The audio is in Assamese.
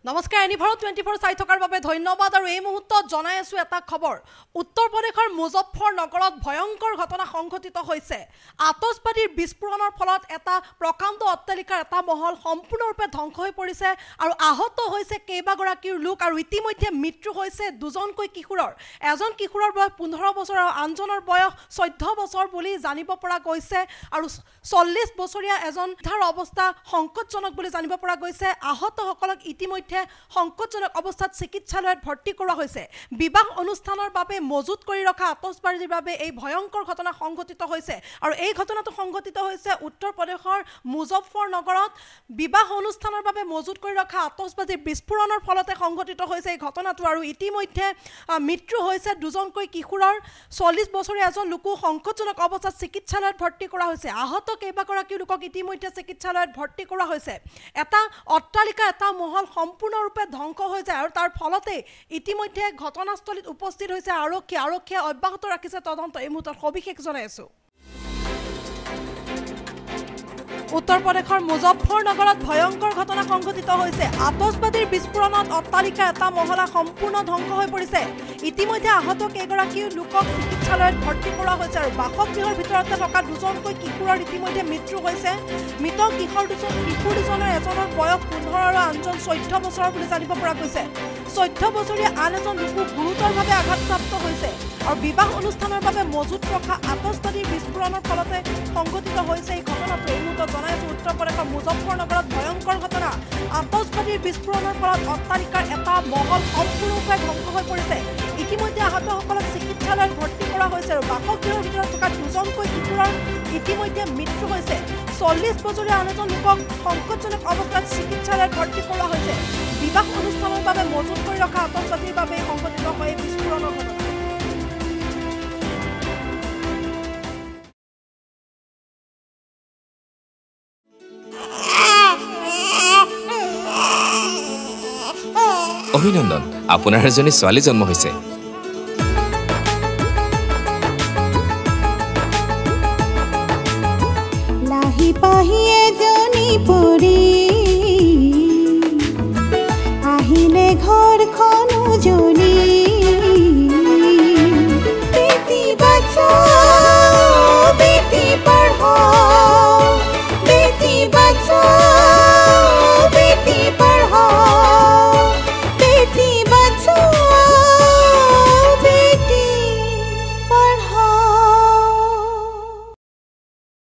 নমস্কাৰ এনিভাৰত 24 চাই থকাৰ বাবে ধন্যবাদ আৰু এই মুহূৰ্তত জনাই আছো এটা খবৰ উত্তৰ প্ৰদেশৰ মুজফ্ফৰনগৰত ভয়ংকৰ ঘটনা সংঘটিত হৈছে আতচবাদীৰ বিস্ফোৰণৰ ফলত এটা প্ৰকাণ্ড অট্টালিকাৰ এটা মহল সম্পূৰ্ণৰূপে ধ্বংস হৈ পৰিছে আৰু আহত হৈছে কেইবাগৰাকীৰ লোক আৰু ইতিমধ্যে মৃত্যু হৈছে দুজনকৈ কিশোৰৰ এজন কিশোৰৰ বয়স 15 বছৰ আৰু আনজনৰ বয়স 14 বছৰ বুলি জানিব পৰা গৈছে আৰু 40 বছৰীয়া এজন ধাৰ অৱস্থা সংকটজনক বুলি জানিব পৰা গৈছে আহতসকলক ইতিমধ্যে সংকটজনক অৱস্থাত চিকিৎসালয়ত ভৰ্তি কৰা হৈছে বিবাহ অনুষ্ঠানৰ বাবে মজুত কৰি ৰখা আতচবাদীৰ বাবে এই ভয়ংকৰ ঘটনা সংঘটিত হৈছে আৰু এই ঘটনাটো সংঘটিত হৈছে উত্তৰ প্ৰদেশৰ মুজফ্ফৰনগৰত বিবাহ অনুষ্ঠানৰ বাবে মজুত কৰি ৰখা আতচবাদীৰ বিস্ফোৰণৰ ফলতে সংঘটিত হৈছে এই ঘটনাটো আৰু ইতিমধ্যে মৃত্যু হৈছে দুজনকৈ কিশোৰৰ 40 বছৰীয়া এজন লোক সংকটজনক অৱস্থাত চিকিৎসালয়ত ভৰ্তি কৰা হৈছে আহত কেইবাগৰাকী লোকক ইতিমধ্যে চিকিৎসালয়ত ভৰ্তি কৰা হৈছে এটা অট্টালিকা এটা মহল সম্পূৰ্ণৰূপে ধ্বংস হৈ যায় আৰু তাৰ ফলতে ইতিমধ্যে ঘটনাস্থলীত উপস্থিত হৈছে আৰক্ষীয়ে অব্যাহত ৰাখিছে তদন্ত এই মুহূৰ্তত সবিশেষ জনাই আছো উত্তৰ প্ৰদেশৰ মুজফ্ফৰনগৰত ভয়ংকৰ ঘটনা সংঘটিত হৈছে আতচবাদীৰ বিস্ফোৰণত অট্টালিকা এটা মহলা সম্পূৰ্ণ ধ্বংস হৈ পৰিছে ইতিমধ্যে আহত কেইগৰাকী লোকক চিকিৎসালয়ত ভৰ্তি কৰা হৈছে আৰু বাসগৃহৰ ভিতৰতে থকা দুজনকৈ কিশোৰৰ ইতিমধ্যে মৃত্যু হৈছে মৃত কিশোৰ দুজনৰ এজনৰ বয়স 15 আৰু আনজন 14 বছৰ বুলি জানিব পৰা গৈছে 14 বছৰীয়া আন এজন লোক গুৰুতৰভাৱে আঘাতপ্ৰাপ্ত হৈছে আৰু বিবাহ অনুষ্ঠানৰ বাবে মজুত ৰখা আতচবাদীৰ বিস্ফোৰণৰ ফলতে সংঘটিত হৈছে এই ঘটনাটো এই মুহূৰ্তত জনাই আছো উত্তৰ প্ৰদেশৰ মুজফ্ফৰনগৰত ভয়ংকৰ ঘটনা আতচবাদীৰ বিস্ফোৰণৰ ফলত অট্টালিকাৰ এটা মহল সম্পূৰ্ণৰূপে ধ্বংস হৈ পৰিছে ইতিমধ্যে আহতসকলক চিকিৎসালয়ত ভৰ্তি কৰা হৈছে আৰু বাসগৃহৰ ভিতৰত থকা দুজনকৈ কিশোৰৰ ইতিমধ্যে মৃত্যু হৈছে 40 বছৰীয়া আন এজন লোকক সংকটজনক অৱস্থাত চিকিৎসালয়ত ভৰ্তি কৰা হৈছে বিবাহ অনুষ্ঠানৰ বাবে মজুত কৰি ৰখা আতচবাদীৰ বাবে সংঘটিত হয় বিস্ফোৰণৰ ঘটনা অভিনন্দন আপোনাৰ এজনী ছোৱালী জন্ম হৈছে